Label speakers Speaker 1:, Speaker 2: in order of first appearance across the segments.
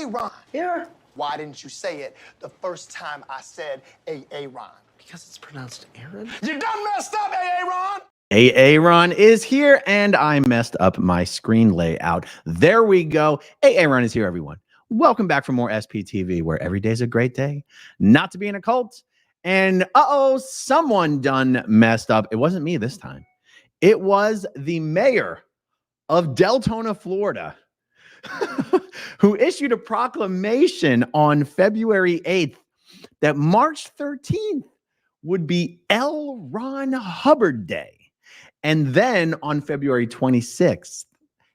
Speaker 1: Ron.
Speaker 2: Yeah.
Speaker 1: Why didn't you say it the first time I said Ron?
Speaker 2: Because it's pronounced Aaron.
Speaker 1: You done messed up, Ron.
Speaker 3: Aaron is here, and I messed up my screen layout. There we go. Aaron is here, everyone. Welcome back for more SPTV, where every day's a great day not to be in a cult. And someone done messed up. It wasn't me this time. It was the mayor of Deltona, Florida, who issued a proclamation on February 8th that March 13th would be L. Ron Hubbard Day. And then on February 26th,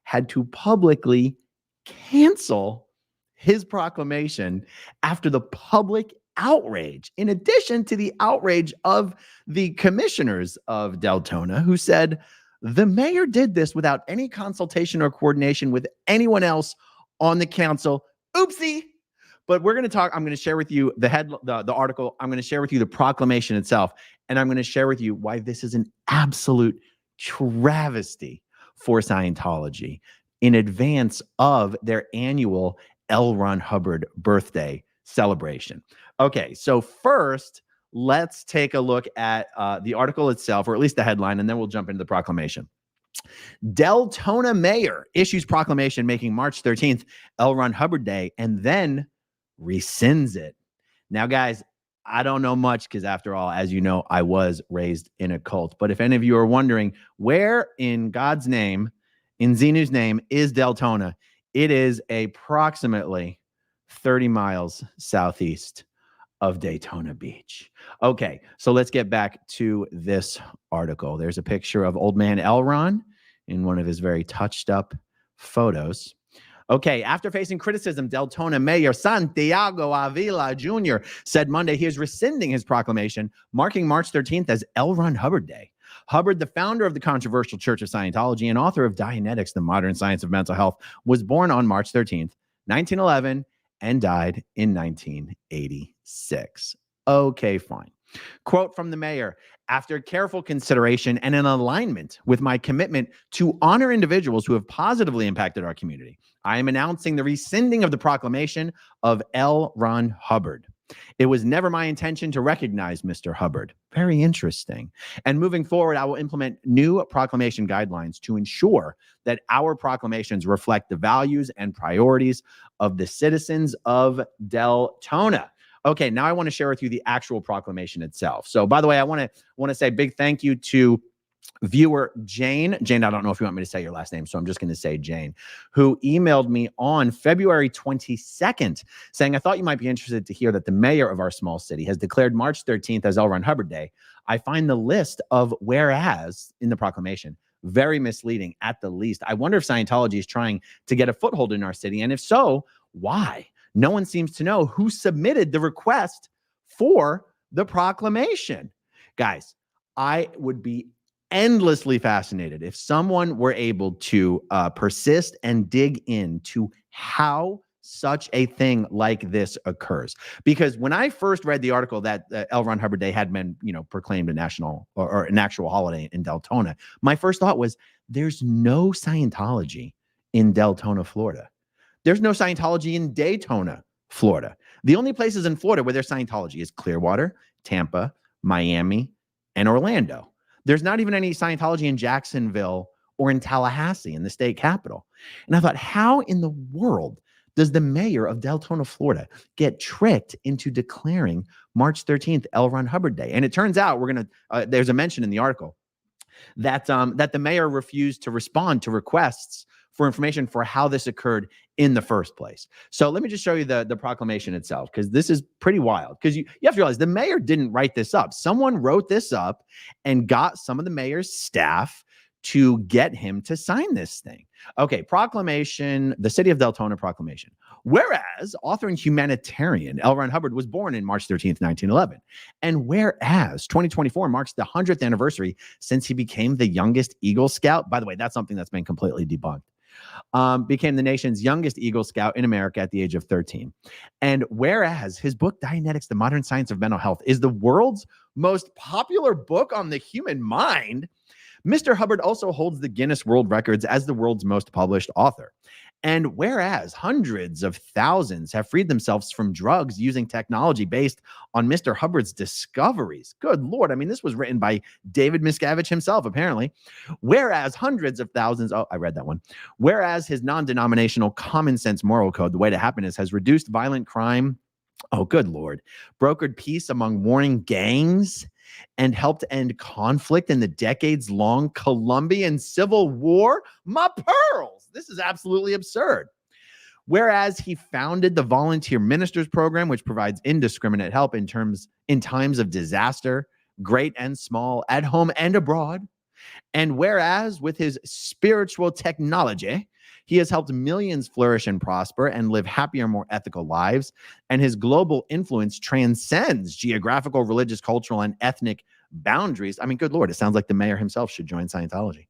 Speaker 3: had to publicly cancel his proclamation after the public outrage, in addition to the outrage of the commissioners of Deltona, who said the mayor did this without any consultation or coordination with anyone else on the council. Oopsie. But we're going to talk. I'm going to share with you the article. I'm going to share with you the proclamation itself. And I'm going to share with you why this is an absolute travesty for Scientology in advance of their annual L. Ron Hubbard birthday celebration. Okay, so first, let's take a look at the article itself, or at least the headline, and then we'll jump into the proclamation. Deltona mayor issues proclamation making March 13th L. Ron Hubbard Day and then rescinds it. Now, guys, I don't know much because, after all, as you know, I was raised in a cult. But if any of you are wondering where in God's name, in Xenu's name, is Deltona, it is approximately 30 miles southeast of Daytona Beach. Okay, so let's get back to this article. There's a picture of old man L. Ron in one of his very touched up photos. Okay, after facing criticism, Deltona Mayor Santiago Avila Jr. said Monday he is rescinding his proclamation, marking March 13th as L. Ron Hubbard Day. Hubbard, the founder of the controversial Church of Scientology and author of Dianetics, the Modern Science of Mental Health, was born on March 13th, 1911, and died in 1986. Okay, fine. Quote from the mayor: after careful consideration and in alignment with my commitment to honor individuals who have positively impacted our community, I am announcing the rescinding of the proclamation of L. Ron Hubbard. It was never my intention to recognize Mr. Hubbard. Very interesting. And moving forward, I will implement new proclamation guidelines to ensure that our proclamations reflect the values and priorities of the citizens of Deltona. Okay, now I want to share with you the actual proclamation itself. So, by the way, I want to say a big thank you to viewer Jane. Jane, I don't know if you want me to say your last name, so I'm just going to say Jane, who emailed me on February 22nd saying, I thought you might be interested to hear that the mayor of our small city has declared March 13th as L. Ron Hubbard Day. I find the list of whereas in the proclamation very misleading at the least. I wonder if Scientology is trying to get a foothold in our city, and if so, why? No one seems to know who submitted the request for the proclamation. Guys, I would be endlessly fascinated if someone were able to persist and dig into how such a thing like this occurs. Because when I first read the article that L. Ron Hubbard Day had been, proclaimed a national or an actual holiday in Deltona, my first thought was, there's no Scientology in Deltona, Florida. There's no Scientology in Daytona, Florida. The only places in Florida where there's Scientology is Clearwater, Tampa, Miami, and Orlando. There's not even any Scientology in Jacksonville or in Tallahassee, in the state capital. And I thought, how in the world does the mayor of Deltona, Florida, get tricked into declaring March 13th L. Ron Hubbard Day? And it turns out there's a mention in the article that the mayor refused to respond to requests for information for how this occurred in the first place. So let me just show you the proclamation itself, because this is pretty wild. Because you have to realize the mayor didn't write this up. Someone wrote this up and got some of the mayor's staff to get him to sign this thing. Okay, proclamation, the City of Deltona proclamation. Whereas author and humanitarian L. Ron Hubbard was born in March 13th, 1911. And whereas 2024 marks the 100th anniversary since he became the youngest Eagle Scout. By the way, that's something that's been completely debunked. Became the nation's youngest Eagle Scout in America at the age of 13. And whereas his book, Dianetics, the Modern Science of Mental Health, is the world's most popular book on the human mind, Mr. Hubbard also holds the Guinness World Records as the world's most published author. And whereas hundreds of thousands have freed themselves from drugs using technology based on Mr. Hubbard's discoveries. Good Lord. I mean, this was written by David Miscavige himself, apparently. Whereas hundreds of thousands, oh, I read that one. Whereas his non-denominational common sense moral code, the way to happiness, has reduced violent crime. Oh, good Lord. Brokered peace among warring gangs and helped end conflict in the decades-long Colombian Civil War. My pearls. This is absolutely absurd. Whereas he founded the Volunteer Ministers Program, which provides indiscriminate help in times of disaster, great and small, at home and abroad. And whereas with his spiritual technology, he has helped millions flourish and prosper and live happier, more ethical lives. And his global influence transcends geographical, religious, cultural, and ethnic boundaries. I mean, good Lord, it sounds like the mayor himself should join Scientology.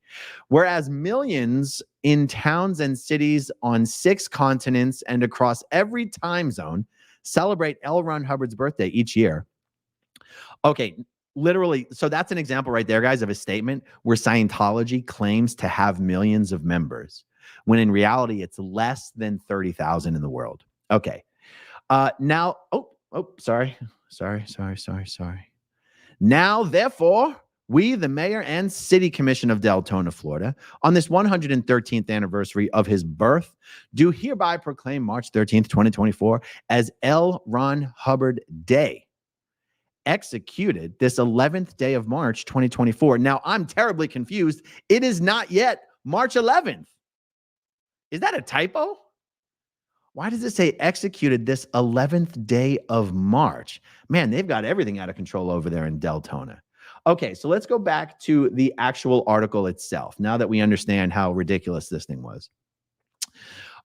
Speaker 3: Whereas millions in towns and cities on 6 continents and across every time zone celebrate L. Ron Hubbard's birthday each year. Okay, literally, so that's an example right there, guys, of a statement where Scientology claims to have millions of members, when in reality, it's less than 30,000 in the world. Okay. Now, sorry. Now, therefore, we, the mayor and city commission of Deltona, Florida, on this 113th anniversary of his birth, do hereby proclaim March 13th, 2024 as L. Ron Hubbard Day, executed this 11th day of March, 2024. Now, I'm terribly confused. It is not yet March 11th. Is that a typo? Why does it say executed this 11th day of March? Man, they've got everything out of control over there in Deltona. Okay, so let's go back to the actual article itself, now that we understand how ridiculous this thing was.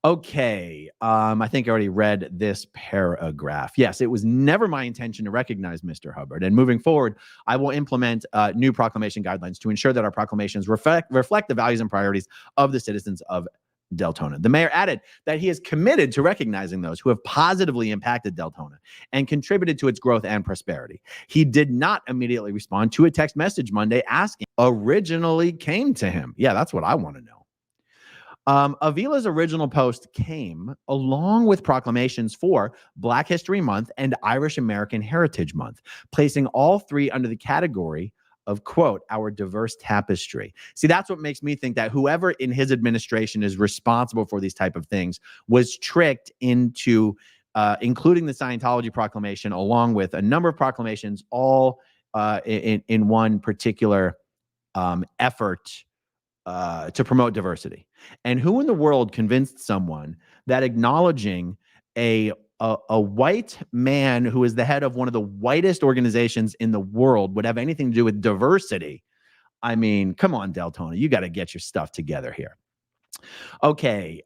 Speaker 3: Okay, I think I already read this paragraph. Yes, it was never my intention to recognize Mr. Hubbard. And moving forward, I will implement new proclamation guidelines to ensure that our proclamations reflect the values and priorities of the citizens of Deltona. The mayor added that he is committed to recognizing those who have positively impacted Deltona and contributed to its growth and prosperity. He did not immediately respond to a text message Monday asking originally came to him. Yeah, that's what I want to know. Avila's original post came along with proclamations for Black History Month and Irish American Heritage Month, placing all three under the category of, quote, our diverse tapestry. See, that's what makes me think that whoever in his administration is responsible for these type of things was tricked into including the Scientology proclamation along with a number of proclamations, all in one particular effort to promote diversity. And who in the world convinced someone that acknowledging a white man who is the head of one of the whitest organizations in the world would have anything to do with diversity? I mean, come on, Deltona, you got to get your stuff together here. Okay.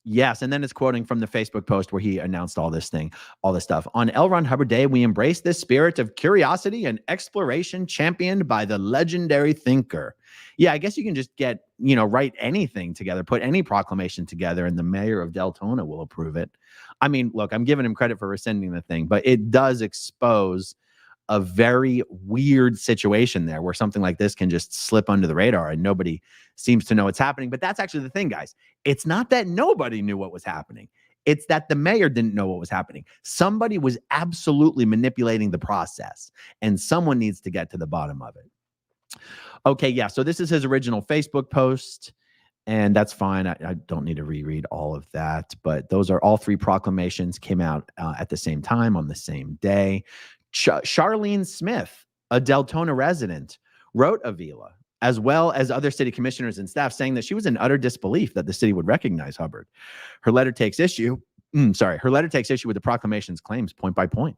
Speaker 3: Yes, and then it's quoting from the Facebook post where he announced all this stuff. On L. Ron Hubbard Day, we embrace this spirit of curiosity and exploration championed by the legendary thinker. Yeah, I guess you can just write anything together, put any proclamation together, and the mayor of Deltona will approve it. I mean, look, I'm giving him credit for rescinding the thing, but it does expose a very weird situation there where something like this can just slip under the radar and nobody seems to know what's happening. But that's actually the thing, guys. It's not that nobody knew what was happening. It's that the mayor didn't know what was happening. Somebody was absolutely manipulating the process, and someone needs to get to the bottom of it. Okay, yeah, so this is his original Facebook post, and that's fine. I don't need to reread all of that, but those are all three proclamations came out at the same time on the same day. Charlene Smith, a Deltona resident, wrote Avila, as well as other city commissioners and staff, saying that she was in utter disbelief that the city would recognize Hubbard. Her letter takes issue with the proclamation's claims point by point.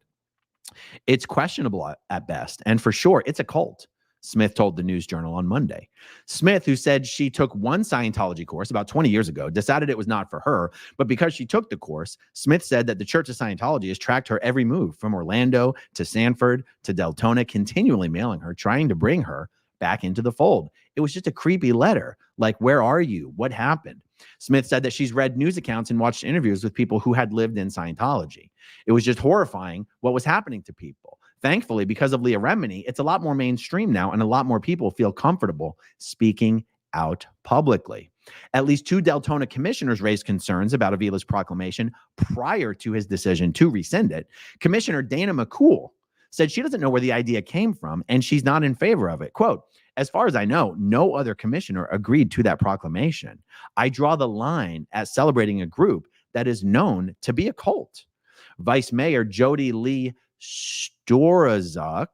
Speaker 3: It's questionable at best, and for sure, it's a cult, Smith told the News Journal on Monday. Smith, who said she took one Scientology course about 20 years ago, decided it was not for her, but because she took the course, Smith said that the Church of Scientology has tracked her every move from Orlando to Sanford to Deltona, continually mailing her, trying to bring her back into the fold. It was just a creepy letter. Like, where are you? What happened? Smith said that she's read news accounts and watched interviews with people who had lived in Scientology. It was just horrifying what was happening to people. Thankfully, because of Leah Remini, it's a lot more mainstream now, and a lot more people feel comfortable speaking out publicly. At least 2 Deltona commissioners raised concerns about Avila's proclamation prior to his decision to rescind it. Commissioner Dana McCool said she doesn't know where the idea came from and she's not in favor of it. Quote, as far as I know, no other commissioner agreed to that proclamation. I draw the line at celebrating a group that is known to be a cult. Vice Mayor Jody Lee Storazuk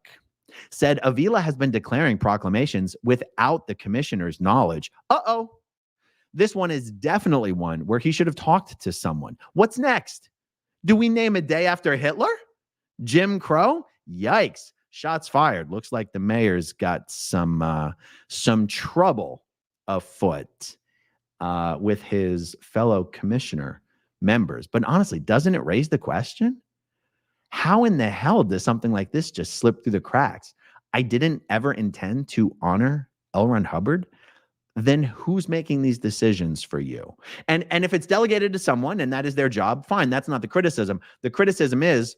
Speaker 3: said Avila has been declaring proclamations without the commissioner's knowledge. Uh-oh. This one is definitely one where he should have talked to someone. What's next? Do we name a day after Hitler? Jim Crow? Yikes. Shots fired. Looks like the mayor's got some trouble afoot with his fellow commissioner members. But honestly, doesn't it raise the question? How in the hell does something like this just slip through the cracks? I didn't ever intend to honor L. Ron Hubbard. Then who's making these decisions for you? And if it's delegated to someone and that is their job, fine. That's not the criticism. The criticism is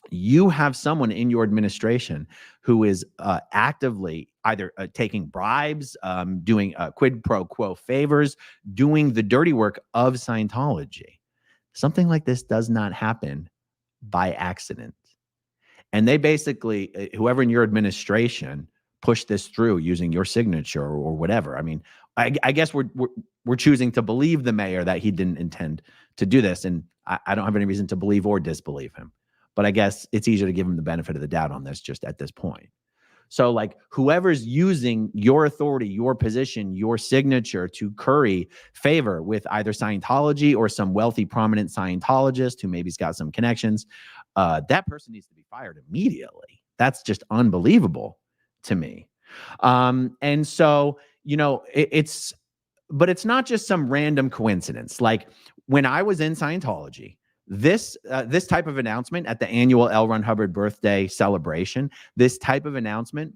Speaker 3: you have someone in your administration who is actively either taking bribes, doing quid pro quo favors, doing the dirty work of Scientology. Something like this does not happen by accident. And they basically, whoever in your administration pushed this through using your signature or whatever. I mean, I guess we're choosing to believe the mayor that he didn't intend to do this. And I don't have any reason to believe or disbelieve him. But I guess it's easier to give him the benefit of the doubt on this just at this point. So like whoever's using your authority, your position, your signature to curry favor with either Scientology or some wealthy, prominent Scientologist who maybe's got some connections, that person needs to be fired immediately. That's just unbelievable to me. And so, you know, it's not just some random coincidence. Like when I was in Scientology, this type of announcement at the annual L. Ron Hubbard birthday celebration, this type of announcement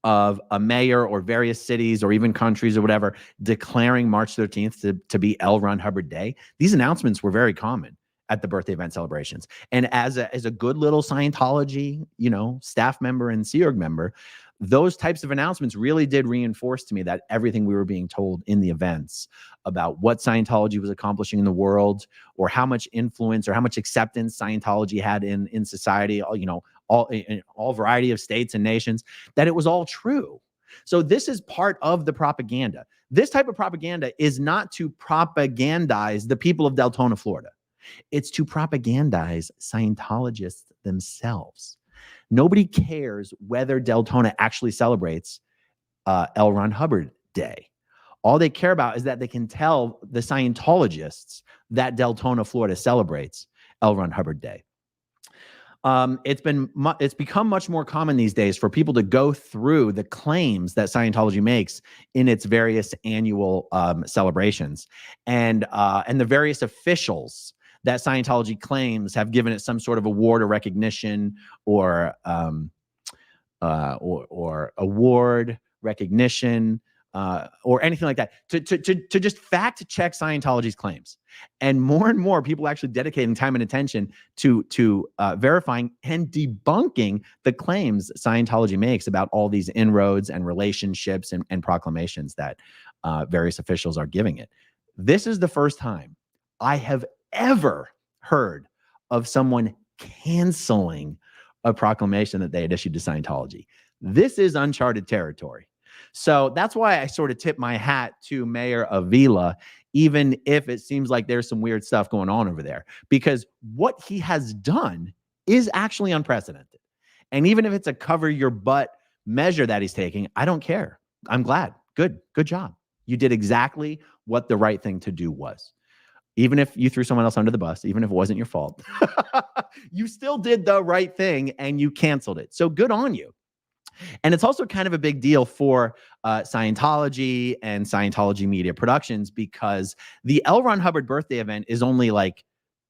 Speaker 3: of a mayor or various cities or even countries or whatever declaring March 13th to be L. Ron Hubbard Day, these announcements were very common at the birthday event celebrations. And as a good little Scientology, you know, staff member and Sea Org member, those types of announcements really did reinforce to me that everything we were being told in the events about what Scientology was accomplishing in the world or how much influence or how much acceptance Scientology had in society, you know, in all variety of states and nations, that it was all true. So this is part of the propaganda. This type of propaganda is not to propagandize the people of Deltona, Florida. It's to propagandize Scientologists themselves. Nobody cares whether Deltona actually celebrates L. Ron Hubbard Day. All they care about is that they can tell the Scientologists that Deltona, Florida celebrates L. Ron Hubbard Day. It's become much more common these days for people to go through the claims that Scientology makes in its various annual celebrations, and the various officials that Scientology claims have given it some sort of award or recognition or award recognition or anything like that to just fact check Scientology's claims. And more people actually dedicating time and attention to verifying and debunking the claims Scientology makes about all these inroads and relationships and proclamations that various officials are giving it. This is the first time I have ever heard of someone canceling a proclamation that they had issued to Scientology. This is uncharted territory. So that's why I sort of tip my hat to Mayor Avila, even if it seems like there's some weird stuff going on over there, because what he has done is actually unprecedented. And even if it's a cover your butt measure that he's taking, I don't care. I'm glad. Good job. You did exactly what the right thing to do was. Even if you threw someone else under the bus, even if it wasn't your fault, you still did the right thing and you canceled it. So good on you. And it's also kind of a big deal for Scientology and Scientology Media Productions because the L. Ron Hubbard birthday event is only like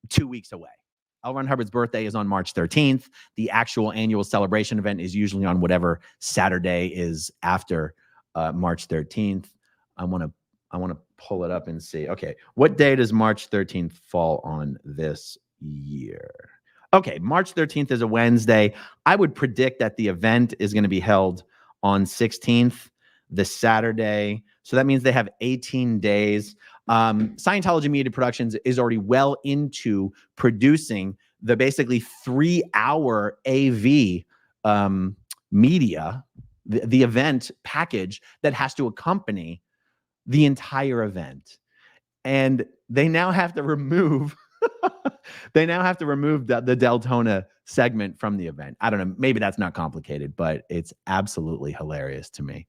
Speaker 3: 2 weeks away. L. Ron Hubbard's birthday is on March 13th. The actual annual celebration event is usually on whatever Saturday is after March 13th. I want to pull it up and see. Okay, what day does March 13th fall on this year? Okay, March 13th is a Wednesday. I would predict that the event is going to be held on 16th, the Saturday. So that means they have 18 days. Scientology Media Productions is already well into producing the basically 3-hour AV media, the event package that has to accompany the entire event. And they now have to remove the Deltona segment from the event. I don't know, maybe that's not complicated, but it's absolutely hilarious to me.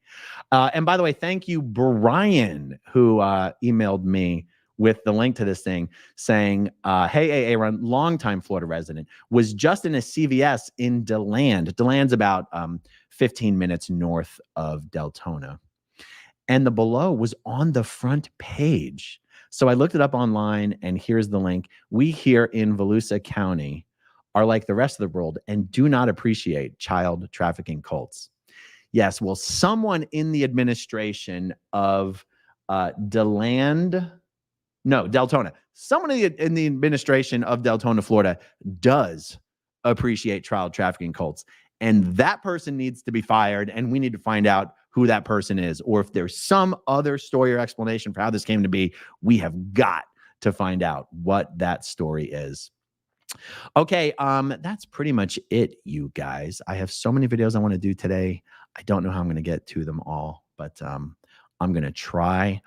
Speaker 3: And by the way, thank you, Brian, who emailed me with the link to this thing saying, hey, Aaron, longtime Florida resident, was just in a CVS in DeLand. DeLand's about 15 minutes north of Deltona. And the below was on the front page. So I looked it up online, and here's the link. We here in Volusia County are like the rest of the world and do not appreciate child trafficking cults. Yes, well, someone in the administration of Deltona. Someone in the administration of Deltona, Florida, does appreciate child trafficking cults. And that person needs to be fired, and we need to find out who that person is, or if there's some other story or explanation for how this came to be. We have got to find out what that story is. Okay, that's pretty much it, you guys. I have so many videos I want to do today. I don't know how I'm going to get to them all, but I'm going to try.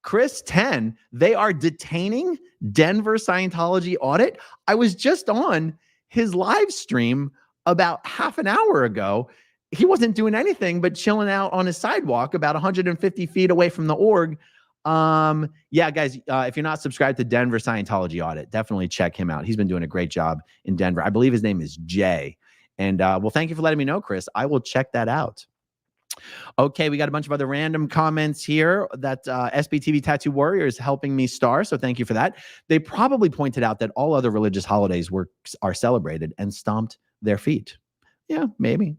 Speaker 3: Chris 10, they are detaining Denver Scientology audit. I was just on his live stream about half an hour ago. He wasn't doing anything but chilling out on his sidewalk about 150 feet away from the org. Yeah, guys, if you're not subscribed to Denver Scientology Audit, definitely check him out. He's been doing a great job in Denver. I believe his name is Jay. And well, thank you for letting me know, Chris. I will check that out. Okay, we got a bunch of other random comments here that SBTV Tattoo Warrior is helping me star, so thank you for that. They probably pointed out that all other religious holidays are celebrated and stomped their feet. Yeah, maybe.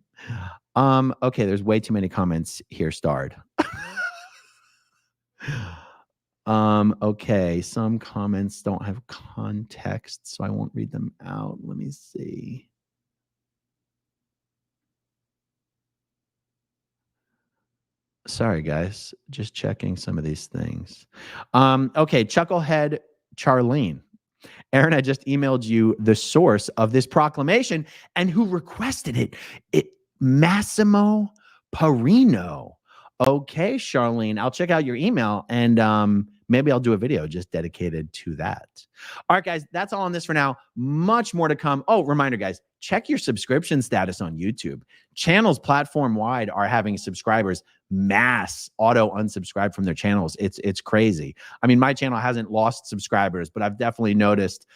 Speaker 3: Okay, there's way too many comments here starred. Okay, some comments don't have context, so I won't read them out. Let me see. Sorry, guys. Just checking some of these things. Okay, Chucklehead Charlene. Aaron, I just emailed you the source of this proclamation and who requested it. Massimo Parino. Okay, Charlene, I'll check out your email and maybe I'll do a video just dedicated to that. All right, guys, that's all on this for now. Much more to come. Oh, reminder, guys, check your subscription status on YouTube. Channels platform-wide are having subscribers mass auto unsubscribe from their channels. It's crazy. I mean, my channel hasn't lost subscribers, but I've definitely noticed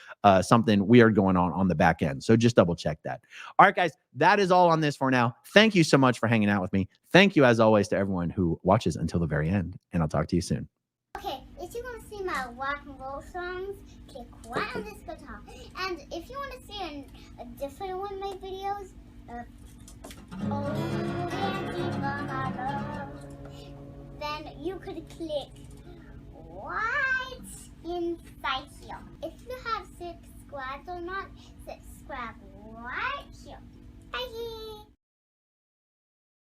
Speaker 3: something weird going on the back end. So just double check that. All right, guys, that is all on this for now. Thank you so much for hanging out with me. Thank you, as always, to everyone who watches until the very end, and I'll talk to you soon.
Speaker 4: Okay, if you want to see my rock and roll songs, click right on this guitar. And if you want to see a different one of my videos, then you could click